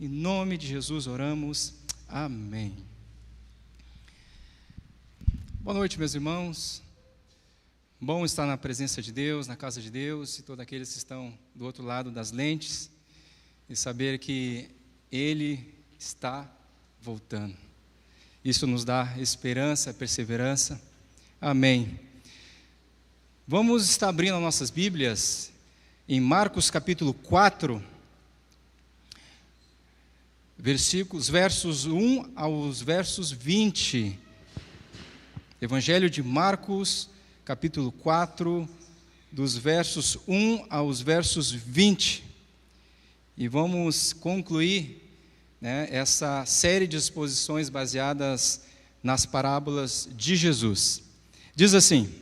Em nome de Jesus oramos. Amém. Boa noite, meus irmãos. Bom estar na presença de Deus, na casa de Deus, e todos aqueles que estão do outro lado das lentes, e saber que Ele está voltando. Isso nos dá esperança, perseverança. Amém. Vamos estar abrindo nossas Bíblias em Marcos capítulo 4, versos 1 aos versos 20. Evangelho de Marcos, capítulo 4, dos versos 1 aos versos 20. E vamos concluir, essa série de exposições baseadas nas parábolas de Jesus. Diz assim: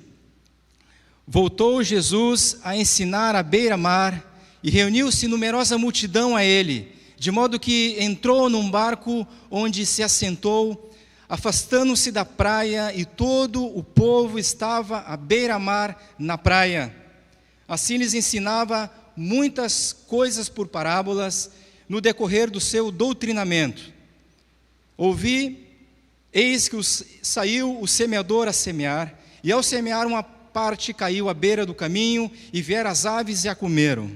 voltou Jesus a ensinar à beira-mar, e reuniu-se numerosa multidão a ele, de modo que entrou num barco onde se assentou, afastando-se da praia, e todo o povo estava à beira-mar na praia. Assim lhes ensinava muitas coisas por parábolas no decorrer do seu doutrinamento. Eis que saiu o semeador a semear, e ao semear uma parte caiu à beira do caminho, e vieram as aves e a comeram.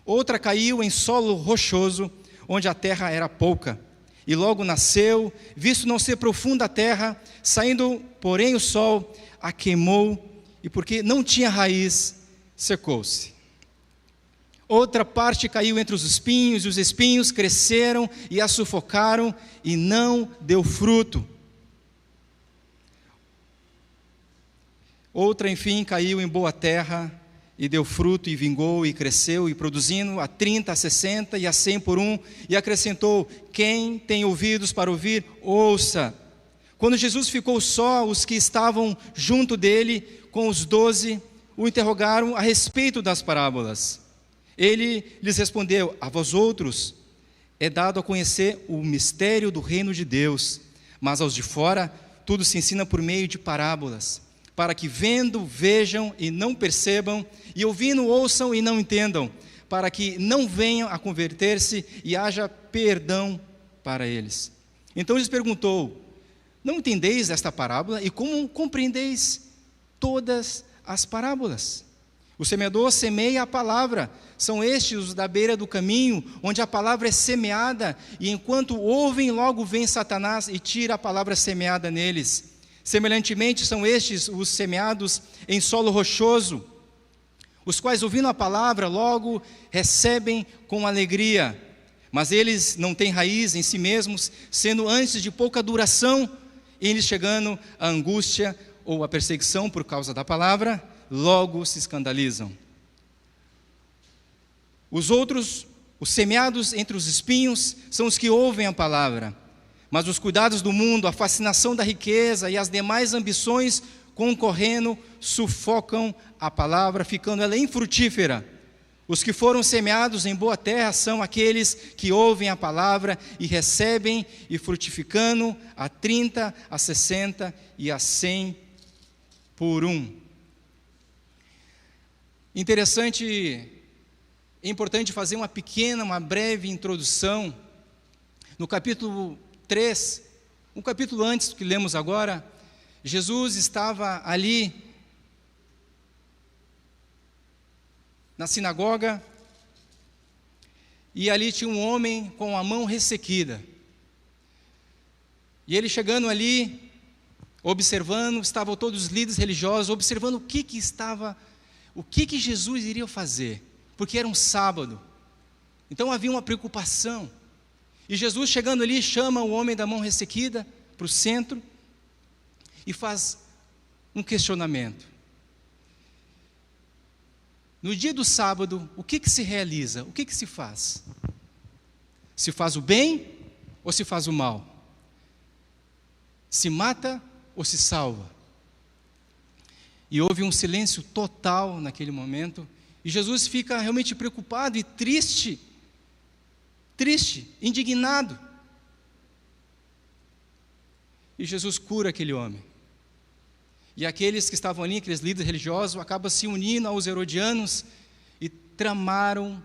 Outra caiu em solo rochoso, onde a terra era pouca, e logo nasceu, visto não ser profunda a terra, saindo, porém, o sol a queimou, e porque não tinha raiz, secou-se. Outra parte caiu entre os espinhos, e os espinhos cresceram e a sufocaram, e não deu fruto. Outra, enfim, caiu em boa terra, e deu fruto, e vingou, e cresceu, e produzindo a 30, a 60 e a 100 por um, e acrescentou: quem tem ouvidos para ouvir, ouça. Quando Jesus ficou só, os que estavam junto dele, com os 12, o interrogaram a respeito das parábolas. Ele lhes respondeu: a vós outros é dado a conhecer o mistério do reino de Deus, mas aos de fora tudo se ensina por meio de parábolas, para que vendo, vejam e não percebam, e ouvindo, ouçam e não entendam, para que não venham a converter-se e haja perdão para eles. Então lhes perguntou: não entendeis esta parábola? E como compreendeis todas as parábolas? O semeador semeia a palavra. São estes os da beira do caminho, onde a palavra é semeada, e enquanto ouvem, logo vem Satanás e tira a palavra semeada neles. Semelhantemente, são estes os semeados em solo rochoso, os quais, ouvindo a palavra, logo recebem com alegria, mas eles não têm raiz em si mesmos, sendo antes de pouca duração, e eles chegando a angústia ou a perseguição por causa da palavra, logo se escandalizam. Os outros, os semeados entre os espinhos, são os que ouvem a palavra, mas os cuidados do mundo, a fascinação da riqueza e as demais ambições concorrendo, sufocam a palavra, ficando ela infrutífera. Os que foram semeados em boa terra são aqueles que ouvem a palavra e recebem, e frutificando a 30, a 60 e a 100 por um. Interessante, é importante fazer uma breve introdução. No capítulo 3, um capítulo antes do que lemos agora, Jesus estava ali na sinagoga, e ali tinha um homem com a mão ressequida. E ele chegando ali, observando, estavam todos os líderes religiosos, observando o que Jesus iria fazer, porque era um sábado. Então havia uma preocupação. E Jesus, chegando ali, chama o homem da mão ressequida para o centro e faz um questionamento. No dia do sábado, o que se realiza? O que se faz? Se faz o bem ou se faz o mal? Se mata ou se salva? E houve um silêncio total naquele momento, e Jesus fica realmente preocupado e triste, indignado. E Jesus cura aquele homem. E aqueles que estavam ali, aqueles líderes religiosos, acabam se unindo aos herodianos e tramaram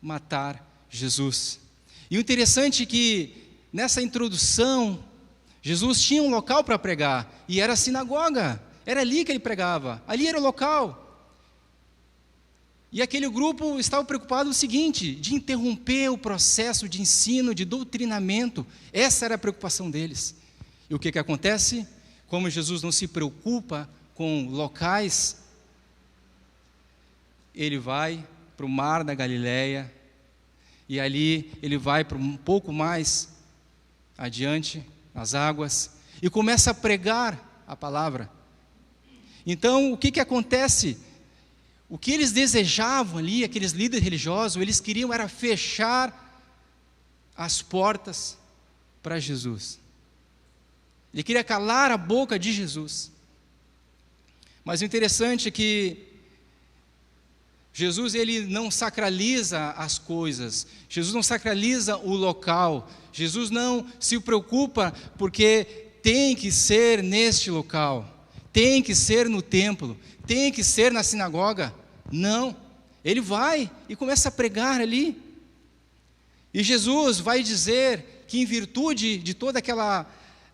matar Jesus. E o interessante é que, nessa introdução, Jesus tinha um local para pregar, e era a sinagoga, era ali que ele pregava, ali era o local. E aquele grupo estava preocupado o seguinte, de interromper o processo de ensino, de doutrinamento. Essa era a preocupação deles. E o que acontece? Como Jesus não se preocupa com locais, ele vai para o mar da Galileia, e ali ele vai para um pouco mais adiante, nas águas, e começa a pregar a palavra. Então, o que acontece? O que eles desejavam ali, aqueles líderes religiosos, eles queriam era fechar as portas para Jesus. Ele queria calar a boca de Jesus. Mas o interessante é que Jesus, ele não sacraliza as coisas, Jesus não sacraliza o local, Jesus não se preocupa porque tem que ser neste local, tem que ser no templo, tem que ser na sinagoga. Não, ele vai e começa a pregar ali. E Jesus vai dizer que, em virtude de toda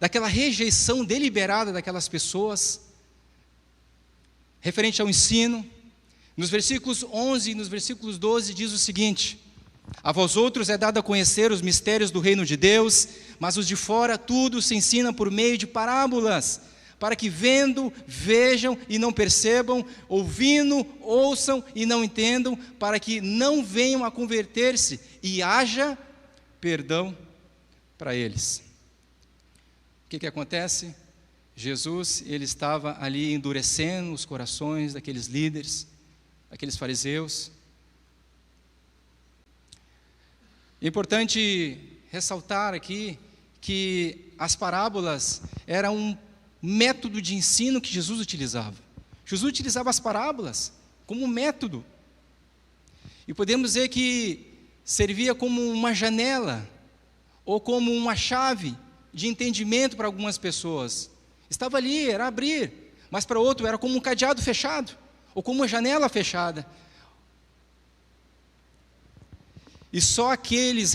daquela rejeição deliberada daquelas pessoas, referente ao ensino, nos versículos 11 e nos versículos 12 diz o seguinte: a vós outros é dado a conhecer os mistérios do reino de Deus, mas os de fora tudo se ensina por meio de parábolas, para que vendo, vejam e não percebam, ouvindo, ouçam e não entendam, para que não venham a converter-se e haja perdão para eles. O que acontece? Jesus, ele estava ali endurecendo os corações daqueles líderes, daqueles fariseus. É importante ressaltar aqui que as parábolas eram um método de ensino que Jesus utilizava. Jesus utilizava as parábolas como um método. E podemos dizer que servia como uma janela, ou como uma chave de entendimento para algumas pessoas. Estava ali, era abrir, mas para outro era como um cadeado fechado, ou como uma janela fechada. E só aqueles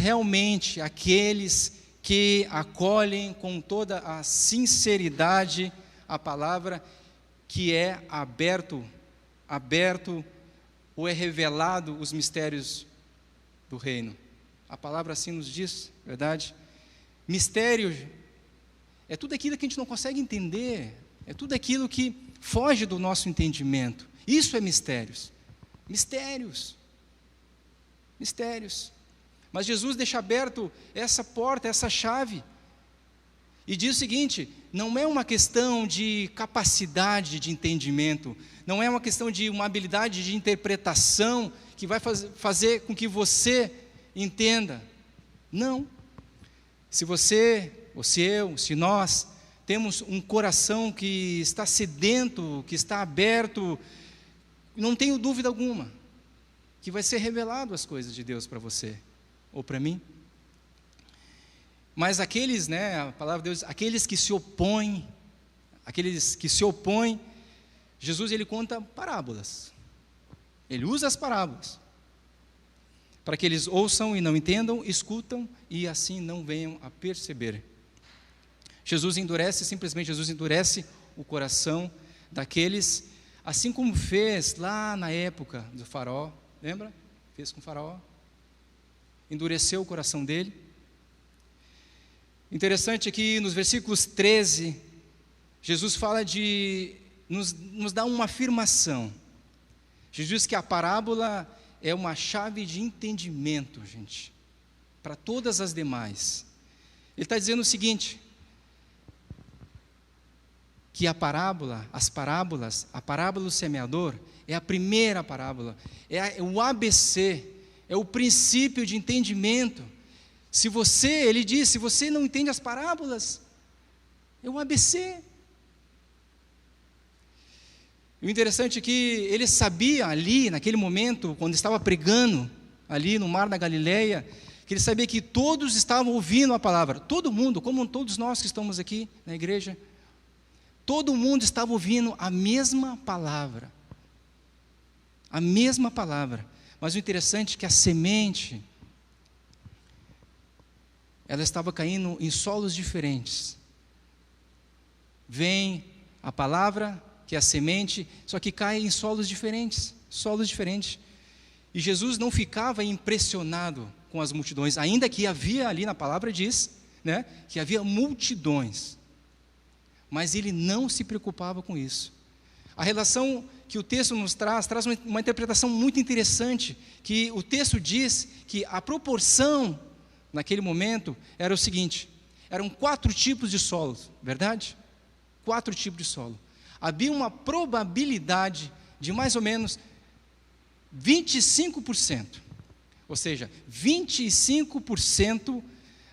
que acolhem com toda a sinceridade a palavra, que é aberto ou é revelado os mistérios do reino. A palavra assim nos diz, verdade? Mistério é tudo aquilo que a gente não consegue entender, é tudo aquilo que foge do nosso entendimento. Isso é mistérios. Mistérios. Mas Jesus deixa aberto essa porta, essa chave, e diz o seguinte: não é uma questão de capacidade de entendimento, não é uma questão de uma habilidade de interpretação que vai fazer com que você entenda. Não. Se você, ou se eu, se nós temos um coração que está sedento, que está aberto, não tenho dúvida alguma que vai ser revelado as coisas de Deus para você ou para mim. Mas aqueles, a palavra de Deus, aqueles que se opõem, Jesus, ele conta parábolas. Ele usa as parábolas para que eles ouçam e não entendam, escutam e assim não venham a perceber. Jesus endurece o coração daqueles, assim como fez lá na época do faraó. Lembra? Fez com o faraó. Endureceu o coração dele. Interessante que nos versículos 13, Jesus fala nos dá uma afirmação. Jesus diz que a parábola é uma chave de entendimento, gente, para todas as demais. Ele está dizendo o seguinte: que a parábola do semeador é a primeira parábola, é o ABC, é o princípio de entendimento. Ele diz, se você não entende as parábolas, é o ABC. E o interessante é que ele sabia ali, naquele momento, quando estava pregando, ali no mar da Galileia, que ele sabia que todos estavam ouvindo a palavra, todo mundo, como todos nós que estamos aqui na igreja, todo mundo estava ouvindo a mesma palavra. A mesma palavra. Mas o interessante é que a semente ela estava caindo em solos diferentes. Vem a palavra, que é a semente, só que cai em solos diferentes. E Jesus não ficava impressionado com as multidões, ainda que havia ali na palavra diz, né, que havia multidões. Mas ele não se preocupava com isso. A relação que o texto nos traz uma interpretação muito interessante, que o texto diz que a proporção naquele momento era o seguinte: eram 4 tipos de solos, verdade? 4 tipos de solo. Havia uma probabilidade de mais ou menos 25%, ou seja, 25%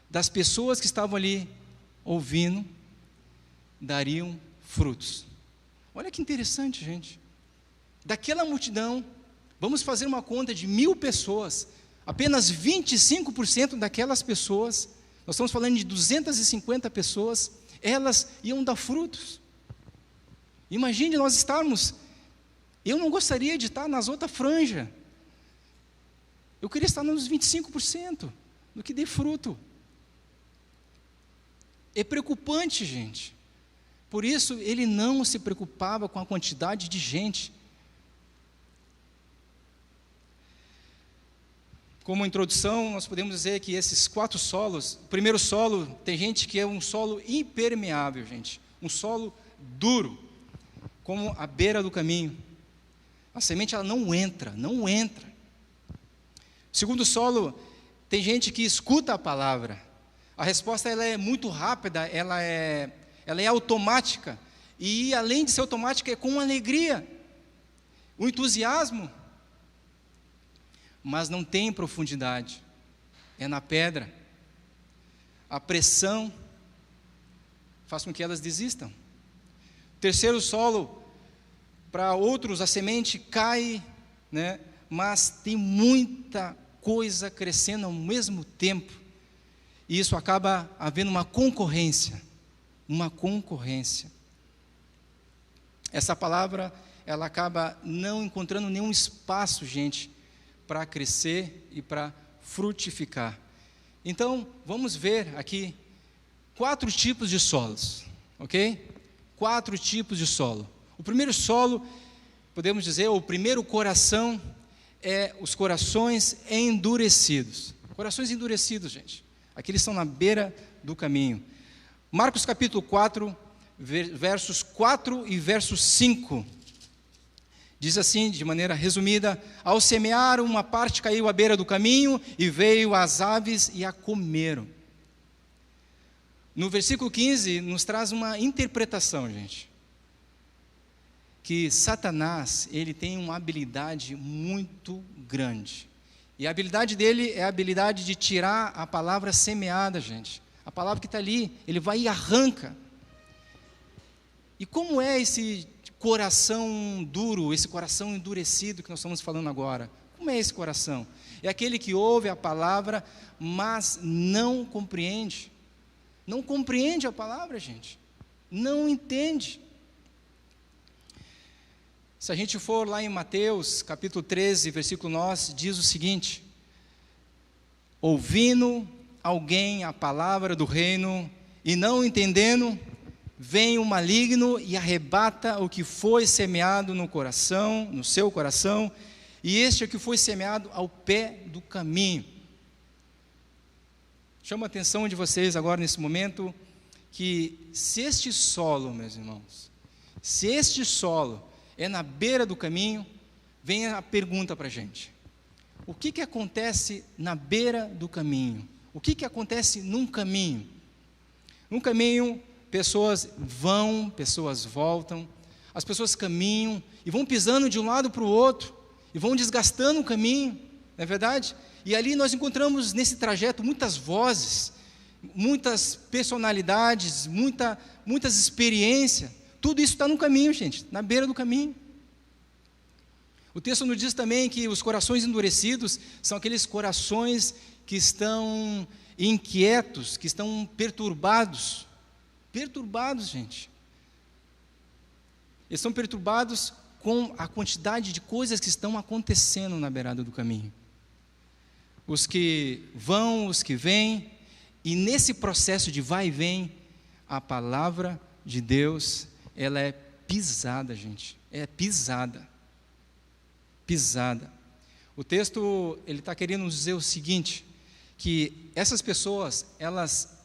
das pessoas que estavam ali ouvindo dariam frutos. Olha que interessante, gente. Daquela multidão, vamos fazer uma conta de 1.000 pessoas, apenas 25% daquelas pessoas, nós estamos falando de 250 pessoas, elas iam dar frutos. Imagine nós estarmos, eu não gostaria de estar nas outras franjas, eu queria estar nos 25% do que dê fruto. É preocupante, gente. Por isso, ele não se preocupava com a quantidade de gente. Como introdução, nós podemos dizer que esses 4 solos, o primeiro solo, tem gente que é um solo impermeável, gente. Um solo duro, como a beira do caminho. A semente, ela não entra. O segundo solo, tem gente que escuta a palavra. A resposta, ela é muito rápida, ela é automática, e além de ser automática, é com alegria, o entusiasmo, mas não tem profundidade, é na pedra. A pressão faz com que elas desistam. O terceiro solo, para outros a semente cai, né, mas tem muita coisa crescendo ao mesmo tempo, e isso acaba havendo uma concorrência. Essa palavra, ela acaba não encontrando nenhum espaço, gente, para crescer e para frutificar. Então, vamos ver aqui 4 tipos de solos, ok? 4 tipos de solo. O primeiro solo, podemos dizer, o primeiro coração, é os corações endurecidos. Corações endurecidos, gente. Aqui eles estão na beira do caminho. Marcos capítulo 4, versos 4 e verso 5, diz assim, de maneira resumida: ao semear, uma parte caiu à beira do caminho, e veio as aves e a comeram. No versículo 15, nos traz uma interpretação, gente, que Satanás, ele tem uma habilidade muito grande, e a habilidade dele é a habilidade de tirar a palavra semeada, gente. A palavra que está ali, ele vai e arranca. E como é esse coração duro, esse coração endurecido que nós estamos falando agora? Como é esse coração? É aquele que ouve a palavra, mas não compreende. Não compreende a palavra, gente. Não entende. Se a gente for lá em Mateus, capítulo 13, versículo 9, diz o seguinte: ouvindo alguém a palavra do reino, e não entendendo, vem o maligno e arrebata o que foi semeado no coração, no seu coração, e este é o que foi semeado ao pé do caminho. Chamo a atenção de vocês agora nesse momento, que se este solo, meus irmãos, se este solo é na beira do caminho, vem a pergunta para a gente: o que acontece na beira do caminho? O que acontece num caminho? Num caminho, pessoas vão, pessoas voltam, as pessoas caminham e vão pisando de um lado para o outro, e vão desgastando o caminho, não é verdade? E ali nós encontramos nesse trajeto muitas vozes, muitas personalidades, muitas experiências. Tudo isso está no caminho, gente, na beira do caminho. O texto nos diz também que os corações endurecidos são aqueles corações que estão inquietos, que estão perturbados, gente. Eles estão perturbados com a quantidade de coisas que estão acontecendo na beirada do caminho. Os que vão, os que vêm, E nesse processo de vai e vem, a palavra de Deus, ela é pisada, gente. É pisada. Pisada. O texto, ele está querendo nos dizer o seguinte, que essas pessoas, elas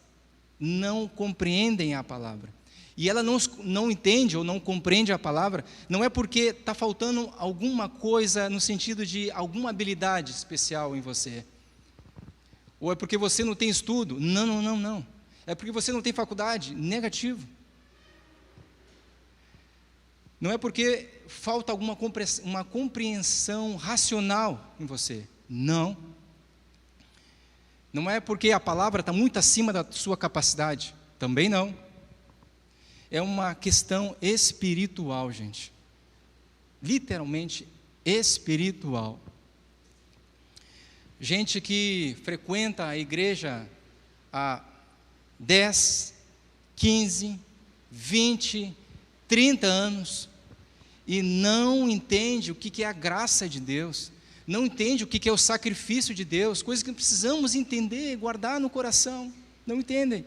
não compreendem a palavra. E ela não entende ou não compreende a palavra, não é porque está faltando alguma coisa no sentido de alguma habilidade especial em você. Ou é porque você não tem estudo. Não. É porque você não tem faculdade. Negativo. Não é porque falta uma compreensão racional em você. Não. Não é porque a palavra está muito acima da sua capacidade. Também não. É uma questão espiritual, gente. Literalmente espiritual. Gente que frequenta a igreja há 10, 15, 20, 30 anos e não entende o que é a graça de Deus, não entende o que é o sacrifício de Deus, coisas que precisamos entender e guardar no coração, não entendem,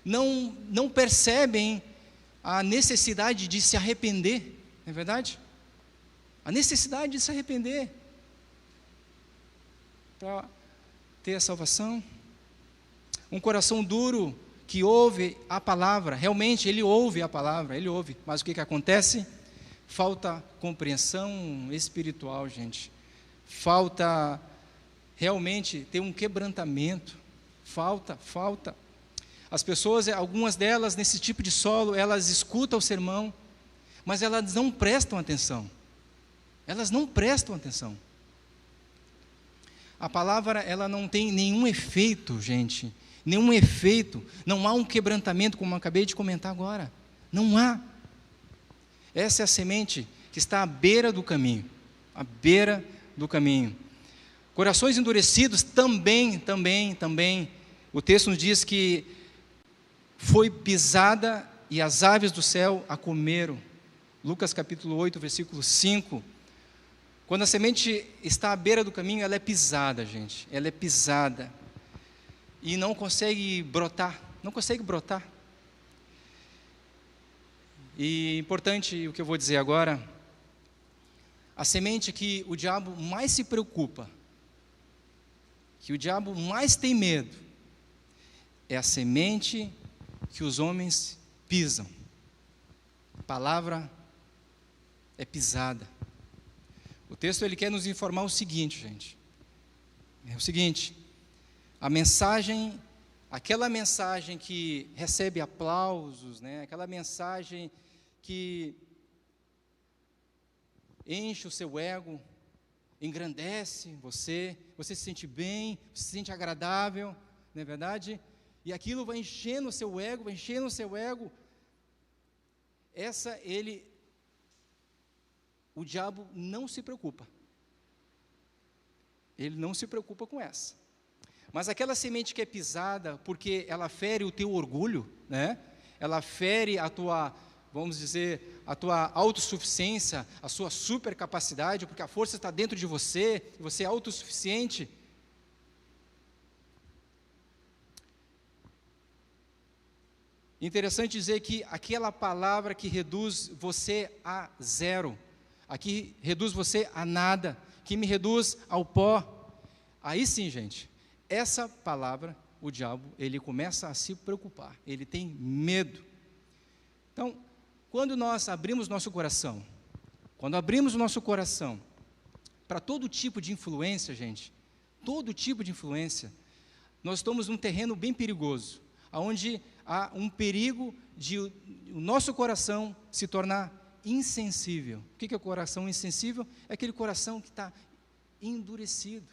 não percebem a necessidade de se arrepender, não é verdade? A necessidade de se arrepender para ter a salvação. Um coração duro que ouve a palavra, realmente ele ouve a palavra, ele ouve, mas o que acontece? Falta compreensão espiritual, gente. Falta realmente ter um quebrantamento. Falta. As pessoas, algumas delas nesse tipo de solo, elas escutam o sermão, mas elas não prestam atenção. Elas não prestam atenção. A palavra, ela não tem nenhum efeito, gente. Nenhum efeito. Não há um quebrantamento, como eu acabei de comentar agora. Não há. Essa é a semente que está à beira do caminho. À beira do caminho. Corações endurecidos também. O texto nos diz que foi pisada e as aves do céu a comeram. Lucas capítulo 8, versículo 5. Quando a semente está à beira do caminho, ela é pisada, gente. Ela é pisada. E não consegue brotar. Não consegue brotar. E importante o que eu vou dizer agora. A semente que o diabo mais se preocupa, que o diabo mais tem medo, é a semente que os homens pisam. A palavra é pisada. O texto ele quer nos informar o seguinte, gente. É o seguinte: a mensagem, aquela mensagem que recebe aplausos, né? Aquela mensagem que enche o seu ego, engrandece você, você se sente bem, você se sente agradável, não é verdade? E aquilo vai enchendo o seu ego, o diabo não se preocupa. Ele não se preocupa com essa. Mas aquela semente que é pisada, porque ela fere o teu orgulho, né? Ela fere a tua, vamos dizer, a tua autossuficiência, a sua supercapacidade, porque a força está dentro de você, você é autossuficiente. Interessante dizer que aquela palavra que reduz você a zero, aqui reduz você a nada, que me reduz ao pó, aí sim, gente, essa palavra, o diabo, ele começa a se preocupar, ele tem medo. Então, quando nós abrimos nosso coração, para todo tipo de influência, gente, todo tipo de influência, nós estamos num terreno bem perigoso, onde há um perigo de o nosso coração se tornar insensível. O que é o coração insensível? É aquele coração que está endurecido.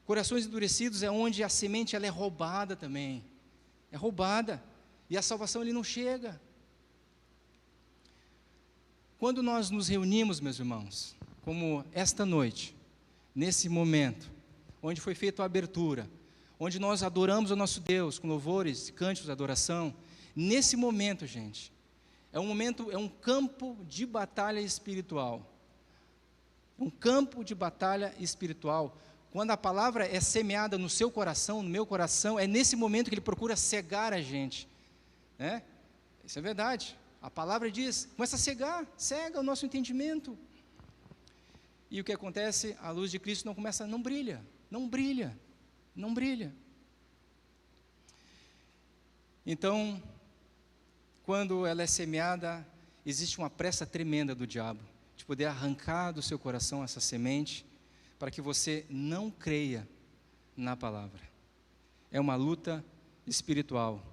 Corações endurecidos é onde a semente ela é roubada também. É roubada. E a salvação ele não chega. Quando nós nos reunimos, meus irmãos, como esta noite, nesse momento, onde foi feita a abertura, onde nós adoramos o nosso Deus com louvores, cânticos de adoração, nesse momento, gente, é um campo de batalha espiritual. Um campo de batalha espiritual, quando a palavra é semeada no seu coração, no meu coração, é nesse momento que ele procura cegar a gente, né? Isso é verdade. A palavra diz, começa a cegar, cega o nosso entendimento. E o que acontece? A luz de Cristo não brilha, não brilha, não brilha. Então, quando ela é semeada, existe uma pressa tremenda do diabo, de poder arrancar do seu coração essa semente, para que você não creia na palavra. É uma luta espiritual.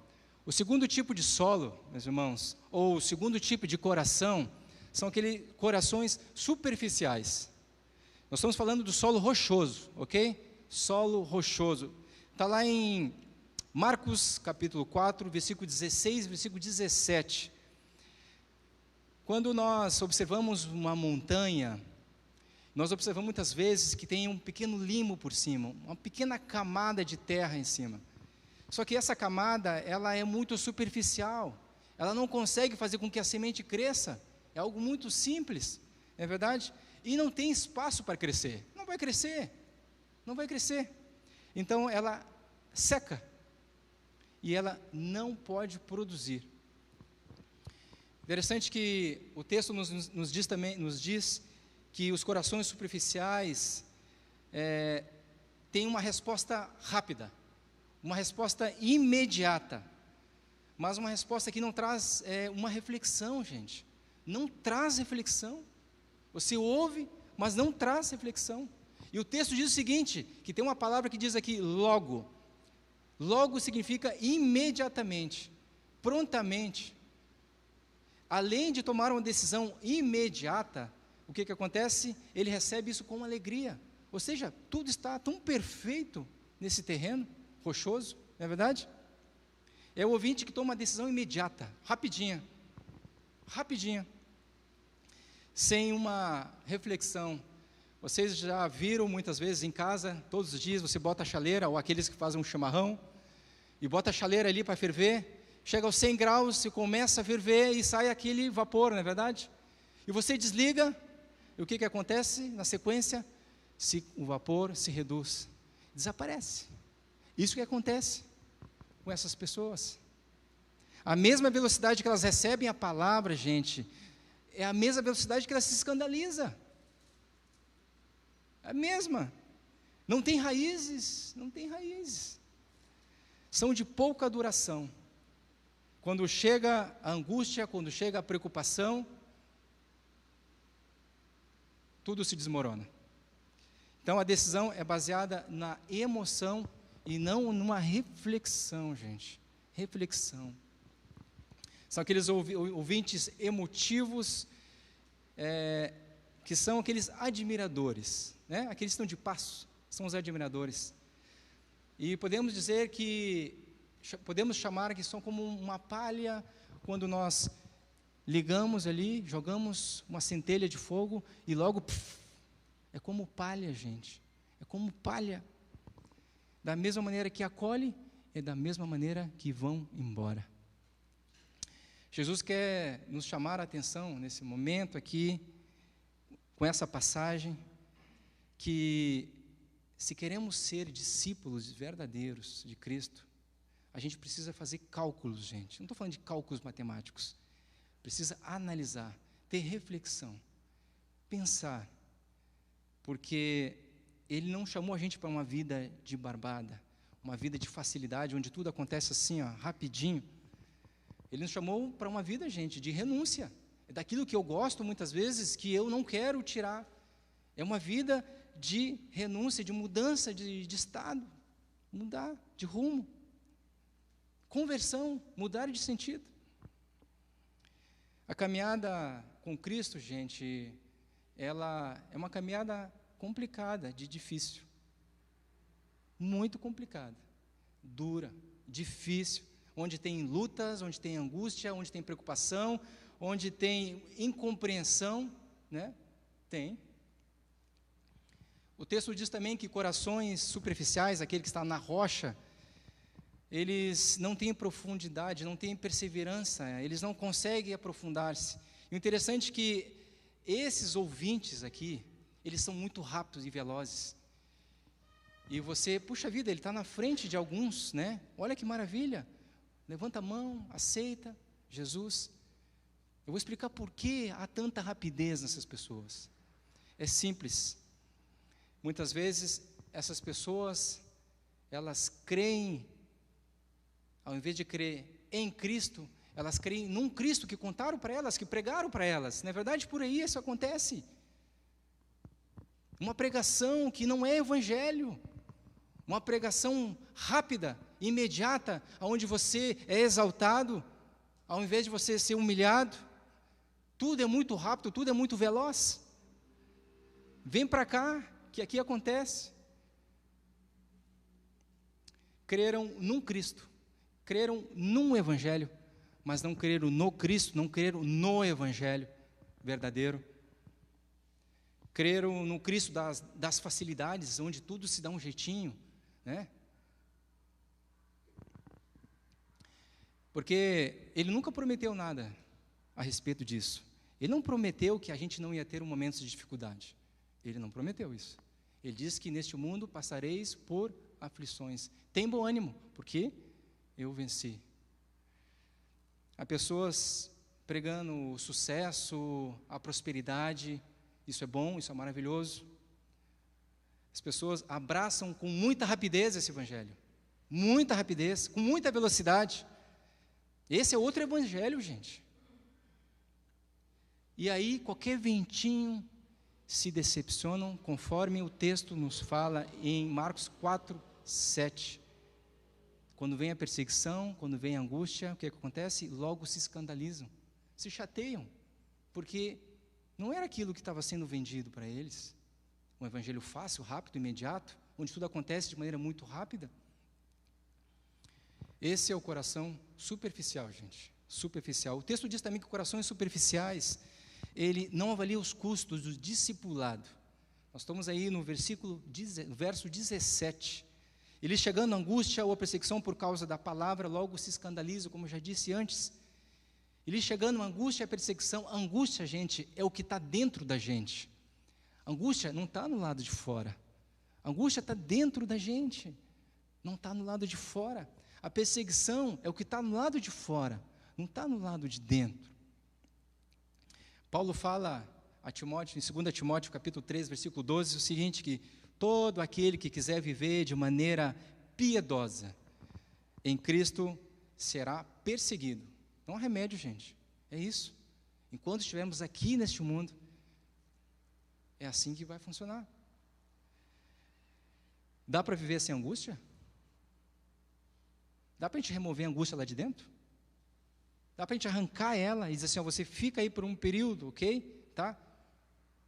O segundo tipo de solo, meus irmãos, ou o segundo tipo de coração, são aqueles corações superficiais. Nós estamos falando do solo rochoso, ok? Solo rochoso. Está lá em Marcos capítulo 4, versículo 16, versículo 17. Quando nós observamos uma montanha, nós observamos muitas vezes que tem um pequeno limo por cima, uma pequena camada de terra em cima. Só que essa camada, ela é muito superficial, ela não consegue fazer com que a semente cresça, é algo muito simples, não é verdade? E não tem espaço para crescer, não vai crescer, não vai crescer. Então ela seca, e ela não pode produzir. Interessante que o texto nos diz que os corações superficiais têm uma resposta rápida, uma resposta imediata, mas uma resposta que não traz uma reflexão, gente. Não traz reflexão. Você ouve, mas não traz reflexão. E o texto diz o seguinte, que tem uma palavra que diz aqui, logo. Logo significa imediatamente, prontamente. Além de tomar uma decisão imediata, o que acontece? Ele recebe isso com alegria. Ou seja, tudo está tão perfeito nesse terreno rochoso, não é verdade? É o ouvinte que toma uma decisão imediata, rapidinha, sem uma reflexão. Vocês já viram muitas vezes em casa, todos os dias, você bota a chaleira, ou aqueles que fazem um chimarrão, e bota a chaleira ali para ferver, chega aos 100 graus, e começa a ferver, e sai aquele vapor, não é verdade? E você desliga, e o que acontece na sequência? O vapor se reduz, desaparece. Isso que acontece com essas pessoas. A mesma velocidade que elas recebem a palavra, gente, é a mesma velocidade que elas se escandalizam. A mesma. Não tem raízes, não tem raízes. São de pouca duração. Quando chega a angústia, quando chega a preocupação, tudo se desmorona. Então a decisão é baseada na emoção e não numa reflexão, gente. Reflexão. São aqueles ouvintes emotivos, que são aqueles admiradores, né? Aqueles que estão de passo, são os admiradores. E podemos dizer que, podemos chamar que são como uma palha, quando nós ligamos ali, jogamos uma centelha de fogo e logo, é como palha, gente, é como palha. Da mesma maneira que acolhe, é da mesma maneira que vão embora. Jesus quer nos chamar a atenção nesse momento aqui, com essa passagem, que se queremos ser discípulos verdadeiros de Cristo, a gente precisa fazer cálculos, gente. Não estou falando de cálculos matemáticos. Precisa analisar, ter reflexão, pensar, porque Ele não chamou a gente para uma vida de barbada, uma vida de facilidade, onde tudo acontece assim, ó, rapidinho. Ele nos chamou para uma vida, gente, de renúncia. É daquilo que eu gosto muitas vezes, que eu não quero tirar. É uma vida de renúncia, de mudança de estado, mudar de rumo. Conversão, mudar de sentido. A caminhada com Cristo, gente, ela é uma caminhada complicada, de difícil. Muito complicada, dura, difícil, onde tem lutas, onde tem angústia, onde tem preocupação, onde tem incompreensão, né? Tem. O texto diz também que corações superficiais, aquele que está na rocha, eles não têm profundidade, não têm perseverança, eles não conseguem aprofundar-se. E o interessante é que esses ouvintes aqui, eles são muito rápidos e velozes. E você, puxa vida, ele está na frente de alguns, né? Olha que maravilha. Levanta a mão, aceita Jesus. Eu vou explicar por que há tanta rapidez nessas pessoas. É simples. Muitas vezes, essas pessoas, elas creem, ao invés de crer em Cristo, elas creem num Cristo que contaram para elas, que pregaram para elas. Na verdade, por aí isso acontece. Uma pregação que não é evangelho. Uma pregação rápida, imediata, onde você é exaltado, ao invés de você ser humilhado. Tudo é muito rápido, tudo é muito veloz. Vem para cá, que aqui acontece. Creram num Cristo, creram num evangelho, mas não creram no Cristo, não creram no evangelho verdadeiro. Creram no Cristo das facilidades, onde tudo se dá um jeitinho, né? Porque Ele nunca prometeu nada a respeito disso. Ele não prometeu que a gente não ia ter momentos de dificuldade. Ele não prometeu isso. Ele disse que neste mundo passareis por aflições. Tem bom ânimo, porque eu venci. Há pessoas pregando o sucesso, a prosperidade. Isso é bom, isso é maravilhoso. As pessoas abraçam com muita rapidez esse evangelho. Muita rapidez, com muita velocidade. Esse é outro evangelho, gente. E aí, qualquer ventinho se decepcionam, conforme o texto nos fala em Marcos 4, 7. Quando vem a perseguição, quando vem a angústia, o que acontece? Logo se escandalizam, se chateiam, porque não era aquilo que estava sendo vendido para eles. Um evangelho fácil, rápido, imediato, onde tudo acontece de maneira muito rápida. Esse é o coração superficial, gente, superficial. O texto diz também que corações superficiais, ele não avalia os custos do discipulado. Nós estamos aí no verso 17. Ele chegando à angústia ou à perseguição por causa da palavra, logo se escandaliza, como eu já disse antes. Ele chegando à angústia e à perseguição, a angústia, gente, é o que está dentro da gente. A angústia não está no lado de fora. A angústia está dentro da gente, não está no lado de fora. A perseguição é o que está no lado de fora, não está no lado de dentro. Paulo fala a Timóteo, em 2 Timóteo capítulo 3, versículo 12, o seguinte, que todo aquele que quiser viver de maneira piedosa em Cristo será perseguido. Não há remédio, gente, é isso. Enquanto estivermos aqui neste mundo, é assim que vai funcionar. Dá para viver sem angústia? Dá para a gente remover a angústia lá de dentro? Dá para a gente arrancar ela e dizer assim, ó, você fica aí por um período, ok? Tá?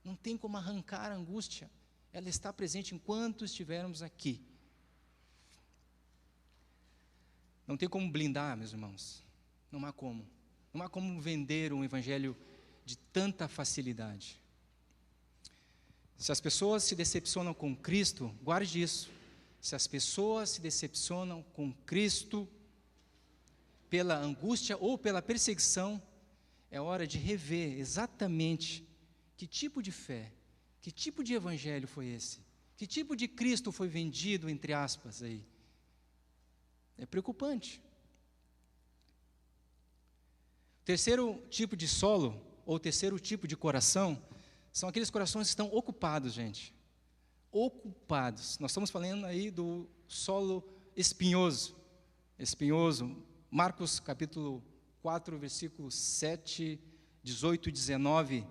Não tem como arrancar a angústia. Ela está presente enquanto estivermos aqui. Não tem como blindar, meus irmãos. Não há como. Não há como vender um evangelho de tanta facilidade. Se as pessoas se decepcionam com Cristo, guarde isso. Se as pessoas se decepcionam com Cristo pela angústia ou pela perseguição, é hora de rever exatamente que tipo de fé, que tipo de evangelho foi esse, que tipo de Cristo foi vendido, entre aspas, aí. É preocupante. Terceiro tipo de solo, ou terceiro tipo de coração, são aqueles corações que estão ocupados, gente. Ocupados. Nós estamos falando aí do solo espinhoso. Espinhoso. Marcos capítulo 4, versículos 7, 18 e 19.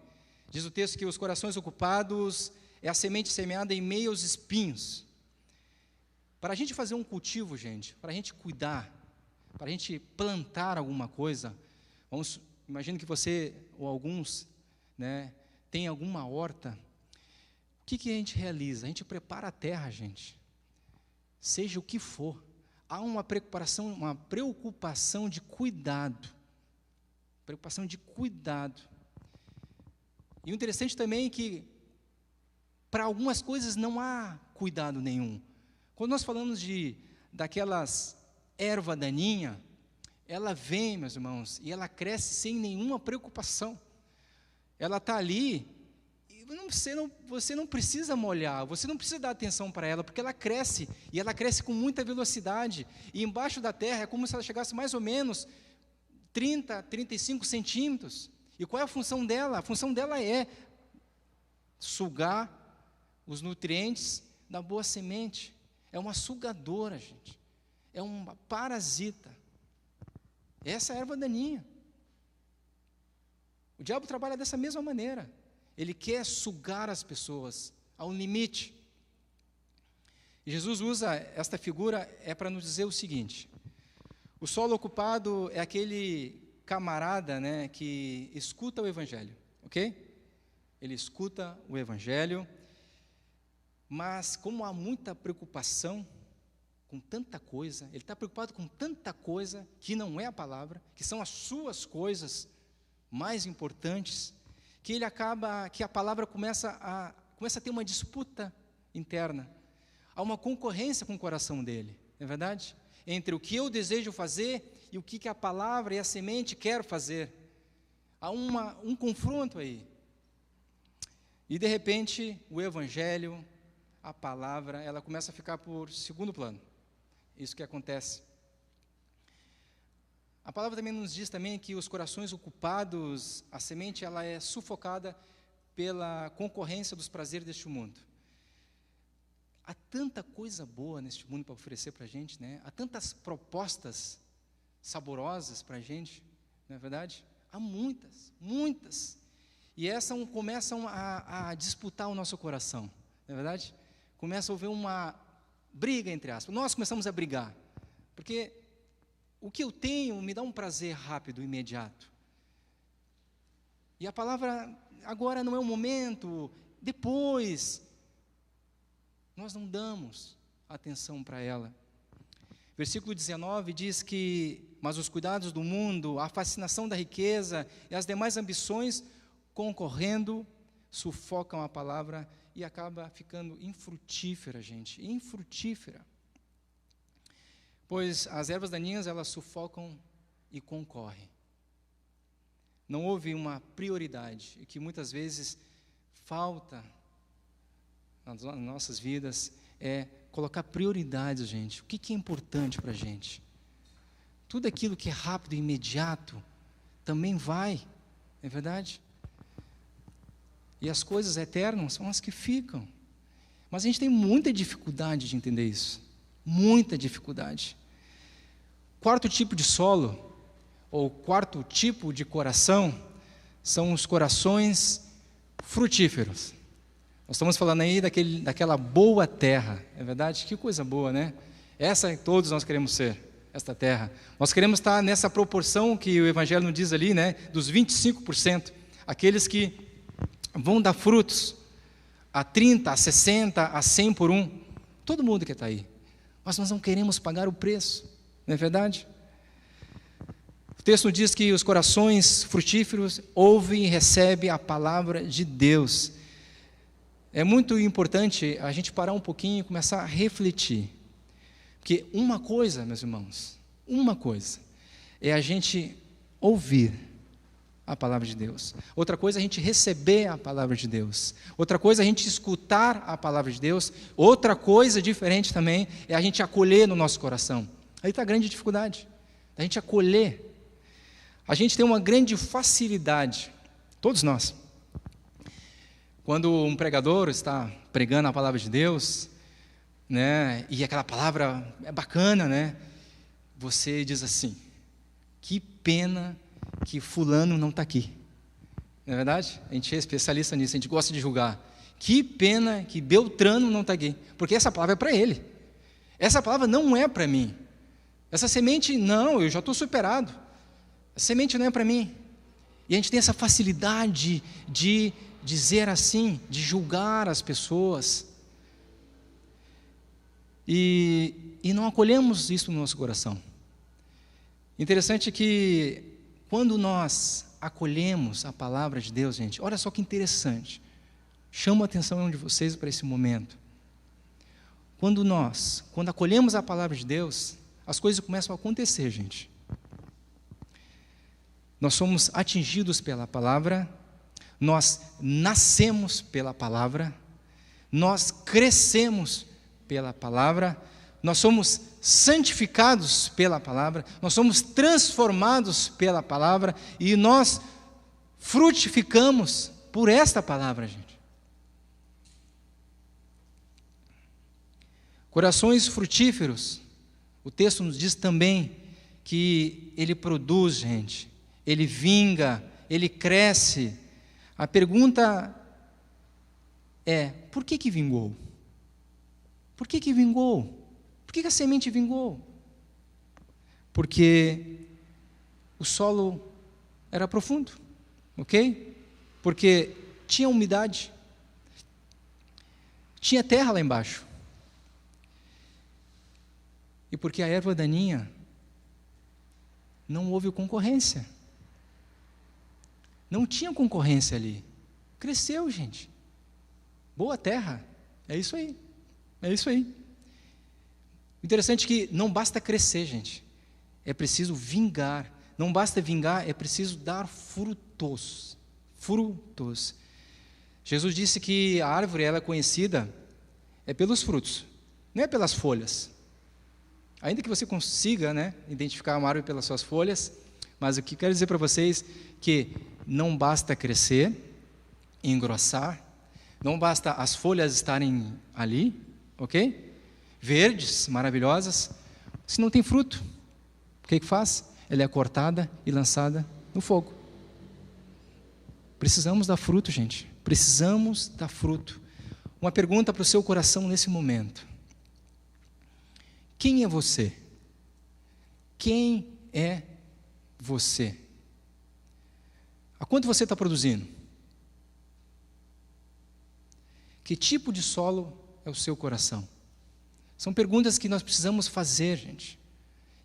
Diz o texto que os corações ocupados é a semente semeada em meio aos espinhos. Para a gente fazer um cultivo, gente, para a gente cuidar, para a gente plantar alguma coisa, imagino que você ou alguns, né, tem alguma horta. O que a gente realiza? A gente prepara a terra, gente. Seja o que for. Há uma preocupação de cuidado. Preocupação de cuidado. E o interessante também é que para algumas coisas não há cuidado nenhum. Quando nós falamos daquelas erva daninha, ela vem, meus irmãos, e ela cresce sem nenhuma preocupação. Ela está ali, e você não precisa molhar, você não precisa dar atenção para ela, porque ela cresce, e ela cresce com muita velocidade, e embaixo da terra é como se ela chegasse mais ou menos 30, 35 centímetros. E qual é a função dela? A função dela é sugar os nutrientes da boa semente. É uma sugadora, gente. É uma parasita. Essa é a erva daninha. O diabo trabalha dessa mesma maneira. Ele quer sugar as pessoas ao limite. E Jesus usa esta figura para nos dizer o seguinte: o solo ocupado é aquele camarada, né, que escuta o Evangelho, ok? Ele escuta o Evangelho, mas como há muita preocupação com tanta coisa, ele está preocupado com tanta coisa que não é a palavra, que são as suas coisas mais importantes, que a palavra começa a ter uma disputa interna, há uma concorrência com o coração dele, não é verdade? Entre o que eu desejo fazer e o que a palavra e a semente quer fazer. Há um confronto aí. E de repente, o Evangelho, a palavra, ela começa a ficar por segundo plano. Isso que acontece. A palavra também nos diz também que os corações ocupados, a semente ela é sufocada pela concorrência dos prazeres deste mundo. Há tanta coisa boa neste mundo para oferecer para a gente, né? Há tantas propostas saborosas para a gente, não é verdade? Há muitas, muitas. E essas começam a disputar o nosso coração, não é verdade? Começa a haver uma briga, entre aspas. Nós começamos a brigar, porque o que eu tenho me dá um prazer rápido, imediato. E a palavra, agora não é o momento, depois, nós não damos atenção para ela. Versículo 19 diz que, mas os cuidados do mundo, a fascinação da riqueza e as demais ambições concorrendo, sufocam a palavra e acaba ficando infrutífera, gente, infrutífera. Pois as ervas daninhas, elas sufocam e concorrem. Não houve uma prioridade, e que muitas vezes falta nas nossas vidas, é colocar prioridades, gente. O que é importante para a gente? Tudo aquilo que é rápido e imediato, também vai, não é verdade? E as coisas eternas são as que ficam. Mas a gente tem muita dificuldade de entender isso. Muita dificuldade. Quarto tipo de solo, ou quarto tipo de coração, são os corações frutíferos. Nós estamos falando aí daquela boa terra, é verdade? Que coisa boa, né? Essa todos nós queremos ser, esta terra. Nós queremos estar nessa proporção que o Evangelho nos diz ali, né? Dos 25%, aqueles que vão dar frutos a 30, a 60, a 100 por um. Todo mundo quer estar aí. Mas nós não queremos pagar o preço, não é verdade? O texto diz que os corações frutíferos ouvem e recebem a palavra de Deus. É muito importante a gente parar um pouquinho e começar a refletir. Porque uma coisa, meus irmãos, uma coisa é a gente ouvir a palavra de Deus. Outra coisa é a gente receber a palavra de Deus. Outra coisa é a gente escutar a palavra de Deus. Outra coisa diferente também é a gente acolher no nosso coração. Aí está a grande dificuldade, a gente acolher. A gente tem uma grande facilidade, todos nós. Quando um pregador está pregando a palavra de Deus, né, e aquela palavra é bacana, né, você diz assim: que pena que fulano não está aqui. Não é verdade? A gente é especialista nisso, a gente gosta de julgar. Que pena que Beltrano não está aqui, porque essa palavra é para ele. Essa palavra não é para mim. Essa semente, não, eu já estou superado. A semente não é para mim. E a gente tem essa facilidade de dizer assim, de julgar as pessoas. E não acolhemos isso no nosso coração. Interessante que quando nós acolhemos a palavra de Deus, gente, olha só que interessante. Chamo a atenção de vocês para esse momento. Quando acolhemos a palavra de Deus, as coisas começam a acontecer, gente. Nós somos atingidos pela palavra, Nós nascemos pela palavra, nós crescemos pela palavra, nós somos santificados pela palavra, nós somos transformados pela palavra e nós frutificamos por esta palavra, gente. Corações frutíferos, o texto nos diz também que ele produz, gente, ele vinga, ele cresce. A pergunta é, por que vingou? Por que vingou? Por que a semente vingou? Porque o solo era profundo, ok? Porque tinha umidade, tinha terra lá embaixo. E porque a erva daninha não houve concorrência. Não tinha concorrência ali. Cresceu, gente. Boa terra. É isso aí. É isso aí. O interessante é que não basta crescer, gente. É preciso vingar. Não basta vingar, é preciso dar frutos. Frutos. Jesus disse que a árvore ela é conhecida pelos frutos, não é pelas folhas. Ainda que você consiga, identificar uma árvore pelas suas folhas, mas o que quero dizer para vocês que não basta crescer, engrossar, não basta as folhas estarem ali, ok? Verdes, maravilhosas, se não tem fruto, o que faz? Ela é cortada e lançada no fogo. Precisamos dar fruto, gente. Precisamos dar fruto. Uma pergunta para o seu coração nesse momento. Quem é você? Quem é você? A quanto você está produzindo? Que tipo de solo é o seu coração? São perguntas que nós precisamos fazer, gente.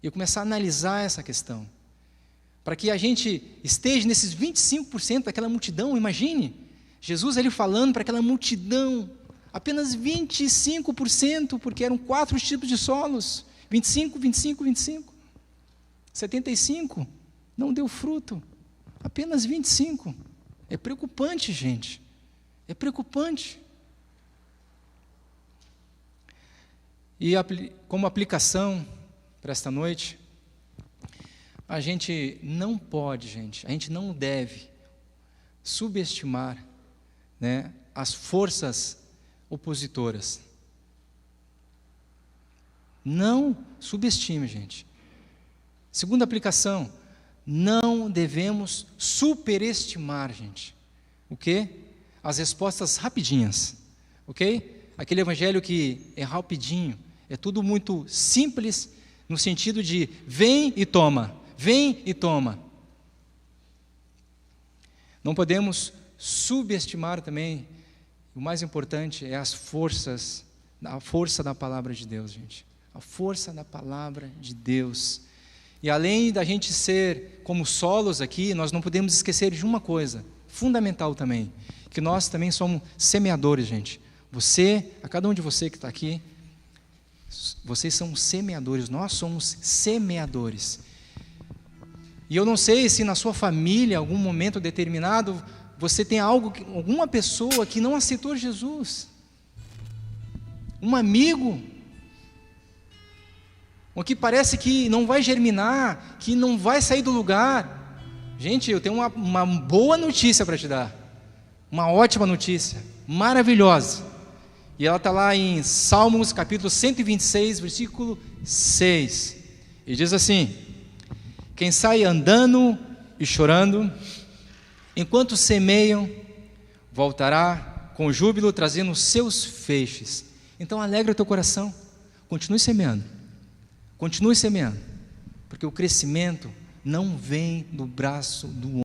E começar a analisar essa questão. Para que a gente esteja nesses 25% daquela multidão, imagine. Jesus ele falando para aquela multidão, apenas 25%, porque eram 4 tipos de solos. 25, 25, 25. 75, não deu fruto. Apenas 25. É preocupante, gente. É preocupante. E como aplicação para esta noite, a gente não pode, gente, a gente não deve subestimar, as forças opositoras. Não subestime, gente. Segunda aplicação, não devemos superestimar, gente. O quê? As respostas rapidinhas, ok? Aquele evangelho que é rapidinho, é tudo muito simples, no sentido de vem e toma, vem e toma. Não podemos subestimar também, o mais importante é a força da palavra de Deus, gente. A força da palavra de Deus. E além da gente ser como solos aqui, nós não podemos esquecer de uma coisa, fundamental também, que nós também somos semeadores, gente. A cada um de vocês que está aqui, vocês são semeadores, nós somos semeadores. E eu não sei se na sua família, em algum momento determinado, você tem alguma pessoa que não aceitou Jesus. Um amigo, ou que parece que não vai germinar, que não vai sair do lugar. Gente, eu tenho uma boa notícia para te dar. Uma ótima notícia, maravilhosa. E ela está lá em Salmos capítulo 126, versículo 6. E diz assim: quem sai andando e chorando, enquanto semeiam, voltará com júbilo, trazendo seus feixes. Então alegra o teu coração, continue semeando, porque o crescimento não vem do braço do homem.